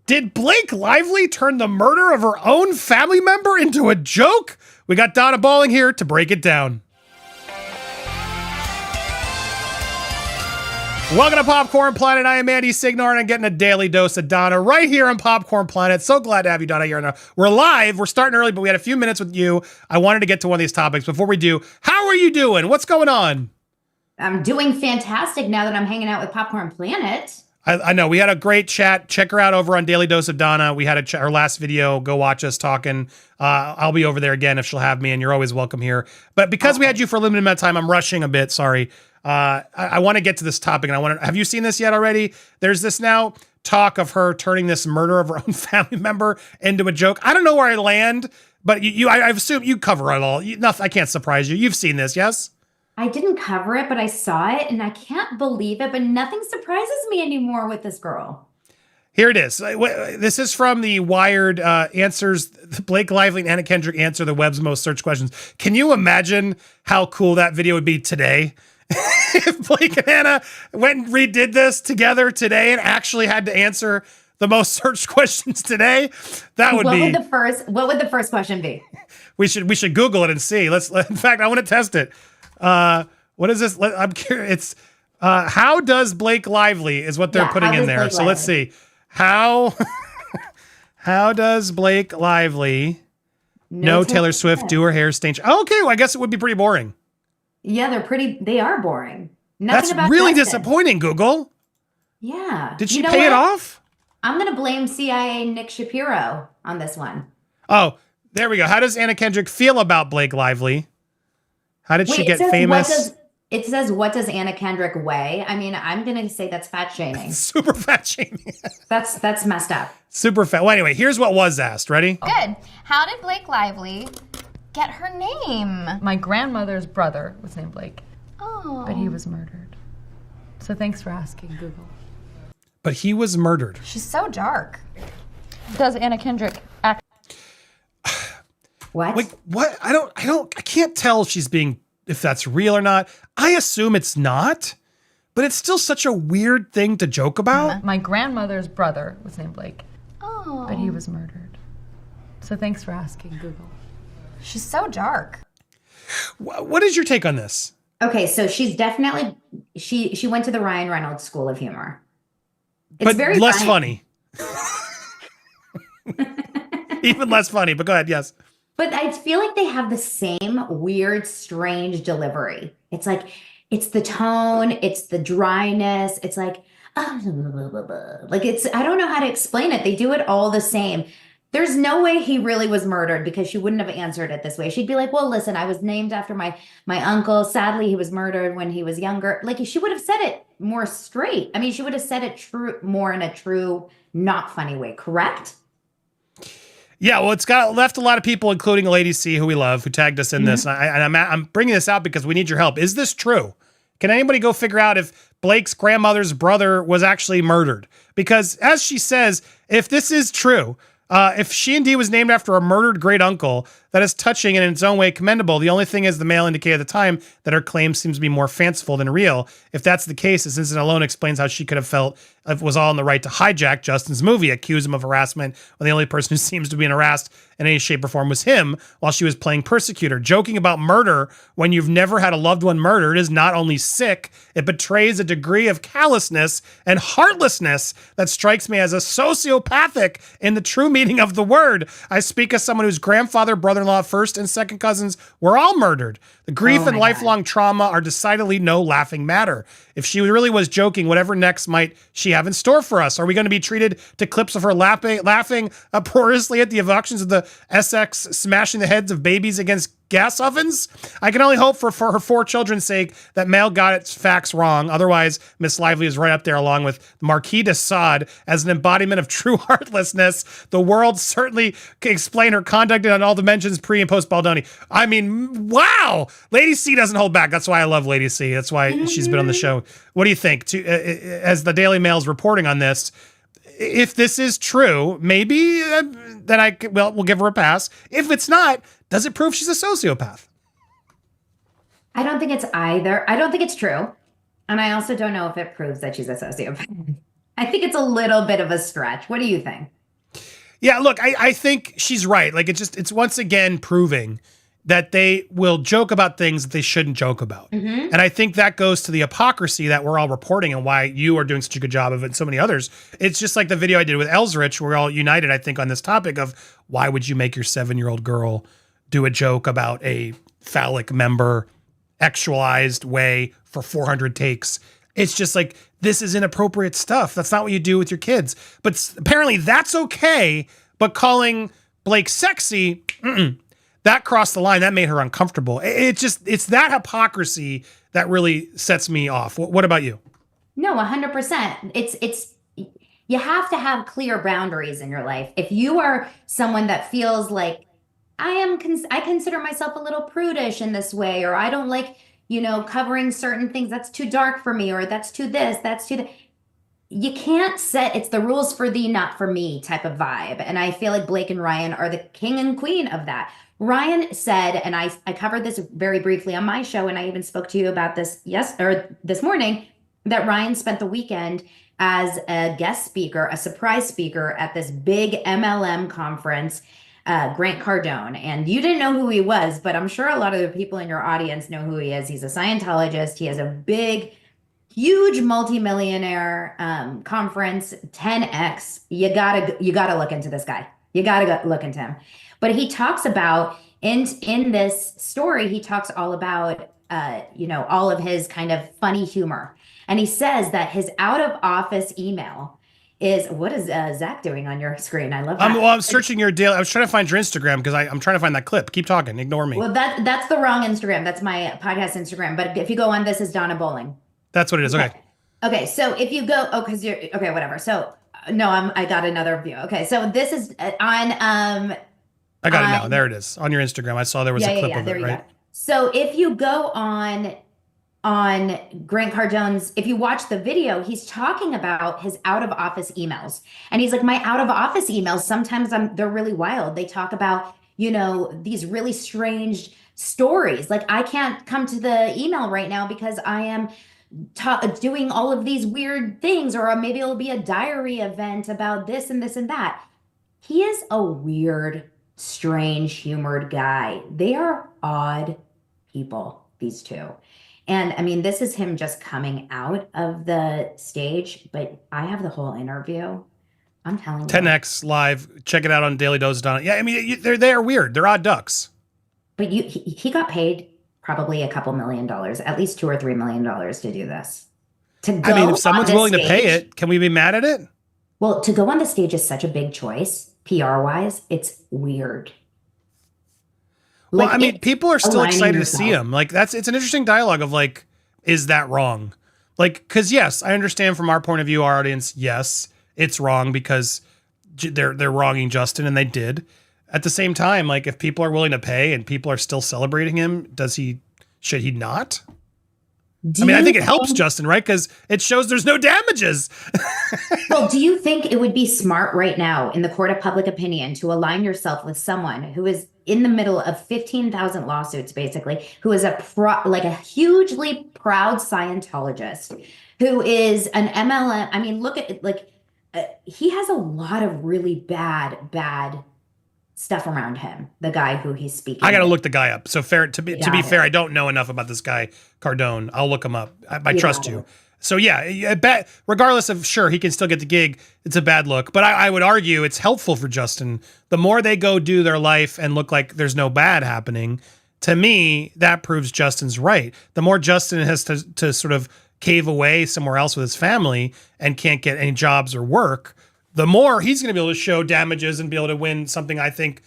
Did Blake Lively turn the murder of her own family member into a joke? We got Donna Bowling here to break it down. Welcome to Popcorn Planet. I am Andy Signore, and I'm getting a daily dose of Donna right here on Popcorn Planet. So glad to have you, Donna, here. We're live. We're starting early, but we had a few minutes with you. I wanted to get to one of these topics. Before we do, how are you doing? What's going on? I'm doing fantastic now that I'm hanging out with Popcorn Planet. I know we had a great chat. Check her out over on Daily Dose of Donna. We had her last video. Go watch us talking. I'll be over there again if she'll have me, and you're always welcome here. But because we had you for a limited amount of time, I'm rushing a bit. Sorry. I want to get to this topic, and have you seen this yet already? There's this now talk of her turning this murder of her own family member into a joke. I don't know where I land, but I assume you cover it all. I can't surprise you. You've seen this, yes? I didn't cover it, but I saw it, and I can't believe it, but nothing surprises me anymore with this girl. Here it is. This is from the Wired answers. Blake Lively and Anna Kendrick answer the web's most searched questions. Can you imagine how cool that video would be today? If Blake and Anna went and redid this together today and actually had to answer the most searched questions today, that would be. What would the first question be? We should Google it and see. In fact, I want to test it. What is this? I'm curious. It's how does Blake Lively is what they're putting in there. So let's see. How does Blake Lively know Taylor Swift do her hair stain? Okay, well, I guess it would be pretty boring. Yeah, they are boring. That's really disappointing, Google. Yeah. Did she pay it off? I'm going to blame CIA Nick Shapiro on this one. Oh, there we go. How does Anna Kendrick feel about Blake Lively? How did she get famous? It says, what does Anna Kendrick weigh? I mean, I'm going to say that's fat shaming. Super fat shaming. That's messed up. Super fat. Well, anyway, here's what was asked. Ready? Good. How did Blake Lively get her name? My grandmother's brother was named Blake. Oh. But he was murdered. So thanks for asking, Google. But he was murdered. She's so dark. Does Anna Kendrick act? What? Like, what? I can't tell if that's real or not. I assume it's not, but it's still such a weird thing to joke about. My grandmother's brother was named Blake. Oh. But he was murdered. So thanks for asking, Google. She's so dark. What is your take on this? Okay, so she's definitely, she went to the Ryan Reynolds School of Humor. It's but very less funny. Even less funny, but go ahead, yes. But I feel like they have the same weird, strange delivery. It's like, it's the tone, it's the dryness. It's like, I don't know how to explain it. They do it all the same. There's no way he really was murdered because she wouldn't have answered it this way. She'd be like, well, listen, I was named after my uncle. Sadly, he was murdered when he was younger. Like, she would have said it more straight. I mean, she would have said it more in a true, not funny way, correct? Yeah, well, it's left a lot of people, including Lady C, who we love, who tagged us in this. And I'm bringing this out because we need your help. Is this true? Can anybody go figure out if Blake's grandmother's brother was actually murdered? Because as she says, if this is true, if she indeed was named after a murdered great uncle, that is touching and in its own way commendable. The only thing is the mail indicated at the time that her claim seems to be more fanciful than real. If that's the case, this incident alone explains how she could have felt it was all in the right to hijack Justin's movie, accuse him of harassment, when the only person who seems to be harassed in any shape or form was him while she was playing persecutor. Joking about murder when you've never had a loved one murdered is not only sick, it betrays a degree of callousness and heartlessness that strikes me as a sociopathic in the true meaning of the word. I speak as someone whose grandfather, brother-in-law, first and second cousins were all murdered. The grief and lifelong trauma are decidedly no laughing matter. If she really was joking, whatever next might she have in store for us? Are we going to be treated to clips of her laughing uproariously at the evocations of the SX smashing the heads of babies against gas ovens? I can only hope for her 4 children's sake that Mail got its facts wrong. Otherwise, Miss Lively is right up there along with Marquis de Sade as an embodiment of true heartlessness. The world certainly can explain her conduct on all dimensions pre and post Baldoni. I mean, wow! Lady C doesn't hold back. That's why I love Lady C. That's why she's been on the show. What do you think? As the Daily Mail's reporting on this, if this is true, maybe then we'll give her a pass. If it's not, does it prove she's a sociopath? I don't think it's either. I don't think it's true. And I also don't know if it proves that she's a sociopath. I think it's a little bit of a stretch. What do you think? Yeah, look, I think she's right. Like it's once again proving that they will joke about things that they shouldn't joke about. And I think that goes to the hypocrisy that we're all reporting and why you are doing such a good job of it and so many others. It's just like the video I did with Elsrich. We're all united, I think, on this topic of why would you make your 7-year-old girl do a joke about a phallic member actualized way for 400 takes? It's just like, this is inappropriate stuff. That's not what you do with your kids. But apparently that's okay. But calling Blake sexy, that crossed the line. That made her uncomfortable. It's that hypocrisy that really sets me off. What about you? No, 100%. It's you have to have clear boundaries in your life. If you are someone that feels like I consider myself a little prudish in this way, or I don't like, covering certain things, that's too dark for me, or that's too this, that's too that. You can't set, it's the rules for thee, not for me type of vibe. And I feel like Blake and Ryan are the king and queen of that. Ryan said, and I covered this very briefly on my show, and I even spoke to you about this this morning, that Ryan spent the weekend as a guest speaker, a surprise speaker at this big MLM conference, Grant Cardone. And you didn't know who he was, but I'm sure a lot of the people in your audience know who he is. He's a Scientologist. He has a big, huge multimillionaire conference, 10x. You gotta look into this guy. You gotta look into him. But he talks about in this story, he talks all about all of his kind of funny humor, and he says that his out of office email is, what is Zach doing on your screen? I love that. I'm searching your daily. I was trying to find your Instagram because I'm trying to find that clip. Keep talking. Ignore me. Well, that's the wrong Instagram. That's my podcast Instagram. But if you go on, this is Donna Bowling. That's what it is. Okay. Okay. So if you go, because you're okay, whatever. So no, I got another view. Okay. So this is on. I got it now. There it is on your Instagram. I saw there was a clip of it, right? Go. So if you go on Grant Cardone's, if you watch the video, he's talking about his out of office emails. And he's like, my out of office emails, sometimes they're really wild. They talk about, these really strange stories. Like, I can't come to the email right now because I am doing all of these weird things, or maybe it'll be a diary event about this and this and that. He is a weird, strange, humored guy. They are odd people, these two. And I mean, this is him just coming out of the stage, but I have the whole interview. I'm telling you. 10X live. Check it out on Daily Dose Donna. Yeah, I mean, they're weird. They're odd ducks. But he got paid probably a couple $1 million, at least $2 or $3 million to do this. I mean, if someone's willing to pay it, can we be mad at it? Well, to go on the stage is such a big choice. PR-wise, it's weird. Well, I mean, people are still excited to see him. Like, it's an interesting dialogue of like, is that wrong? Like, because yes, I understand from our point of view, our audience, yes, it's wrong because they're wronging Justin, and they did. At the same time, like, if people are willing to pay and people are still celebrating him, should he not? I think it helps Justin, right? Because it shows there's no damages. Well, do you think it would be smart right now in the court of public opinion to align yourself with someone who is in the middle of 15,000 lawsuits, basically, who is a hugely proud Scientologist, who is an MLM? I mean, look at it, he has a lot of really bad stuff around him, the guy who he's speaking. I got to look the guy up. So to be fair, I don't know enough about this guy, Cardone. I'll look him up. I trust you. So yeah, I bet regardless of, sure, he can still get the gig. It's a bad look, but I would argue it's helpful for Justin. The more they go do their life and look like there's no bad happening, to me, that proves Justin's right. The more Justin has to sort of cave away somewhere else with his family and can't get any jobs or work, the more he's going to be able to show damages and be able to win something, I think.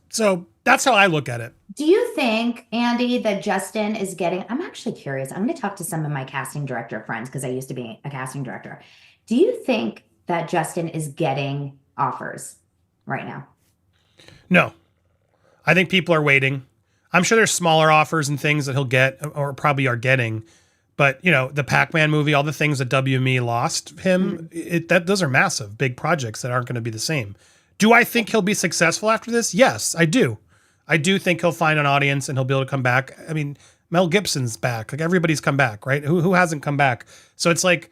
So that's how I look at it. Do you think, Andy, that Justin is getting, I'm actually curious. I'm going to talk to some of my casting director friends because I used to be a casting director. Do you think that Justin is getting offers right now? No. I think people are waiting. I'm sure there's smaller offers and things that he'll get or probably are getting. But, the Pac-Man movie, all the things that WME lost him, those are massive, big projects that aren't going to be the same. Do I think he'll be successful after this? Yes, I do. I do think he'll find an audience and he'll be able to come back. I mean, Mel Gibson's back. Like, everybody's come back, right? Who hasn't come back? So it's like,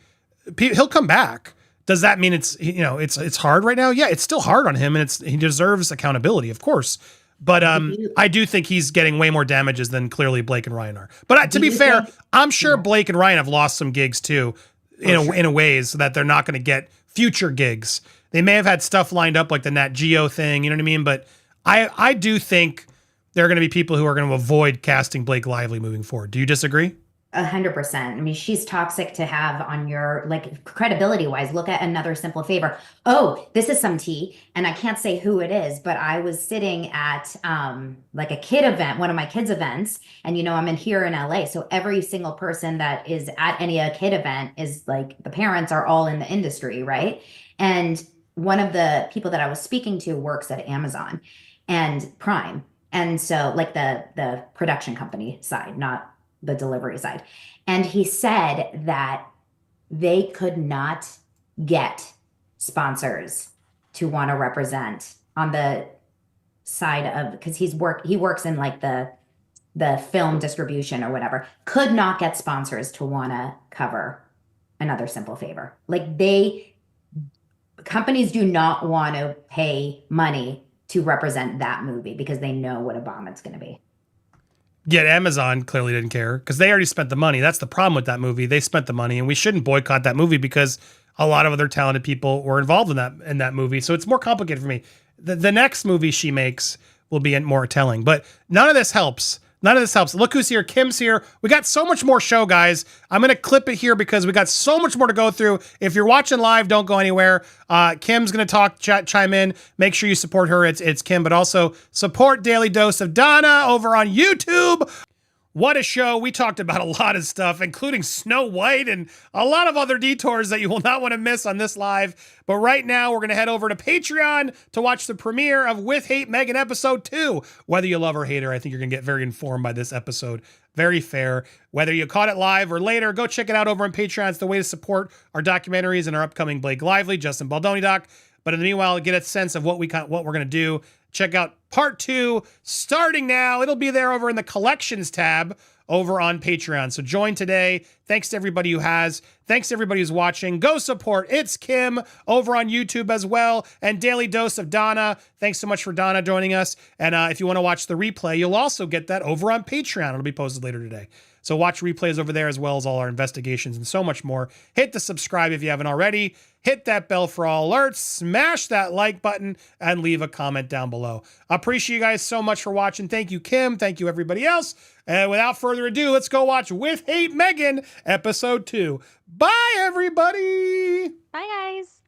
he'll come back. Does that mean it's, you know, it's hard right now? Yeah, it's still hard on him, and he deserves accountability, of course. But I do think he's getting way more damages than clearly Blake and Ryan are. But to be fair, I'm sure Blake and Ryan have lost some gigs too, in a ways that they're not going to get future gigs. They may have had stuff lined up like the Nat Geo thing, you know what I mean? But I do think there are going to be people who are going to avoid casting Blake Lively moving forward. Do you disagree? 100%. I mean, she's toxic to have on your, like, credibility wise. Look at Another Simple Favor. Oh, this is some tea, and I can't say who it is, but I was sitting at like a kid event, one of my kids' events, and you know, I'm here in LA, so every single person that is at any kid event is like, the parents are all in the industry, right? And one of the people that I was speaking to works at Amazon and Prime, and so like the production company side, not the delivery side. And he said that they could not get sponsors to want to represent on the side of, because he works in like the film distribution or whatever, could not get sponsors to want to cover Another Simple Favor. Like, companies do not want to pay money to represent that movie because they know what a bomb it's going to be. Yet Amazon clearly didn't care because they already spent the money. That's the problem with that movie. They spent the money, and we shouldn't boycott that movie because a lot of other talented people were involved in that movie. So it's more complicated for me. The next movie she makes will be more telling, but none of this helps. None of this helps. Look who's here. Kim's here. We got so much more show, guys. I'm going to clip it here because we got so much more to go through. If you're watching live, don't go anywhere. Kim's going to talk, chime in. Make sure you support her. It's Kim, but also support Daily Dose of Donna over on YouTube. What a show. We talked about a lot of stuff, including Snow White and a lot of other detours that you will not want to miss on this live. But right now, we're going to head over to Patreon to watch the premiere of With Hate Megan episode 2. Whether you love or hate her, I think you're going to get very informed by this episode. Very fair. Whether you caught it live or later, go check it out over on Patreon. It's the way to support our documentaries and our upcoming Blake Lively, Justin Baldoni doc. But in the meanwhile, get a sense of what we're going to do. Check out part 2 starting now. It'll be there over in the collections tab over on Patreon. So join today. Thanks to everybody who has. Thanks to everybody who's watching. Go support It's Kim over on YouTube as well. And Daily Dose of Donna. Thanks so much for Donna joining us. And if you want to watch the replay, you'll also get that over on Patreon. It'll be posted later today. So watch replays over there as well as all our investigations and so much more. Hit the subscribe if you haven't already. Hit that bell for all alerts. Smash that like button and leave a comment down below. I appreciate you guys so much for watching. Thank you, Kim. Thank you, everybody else. And without further ado, let's go watch With Hate Megan episode 2. Bye, everybody. Bye, guys.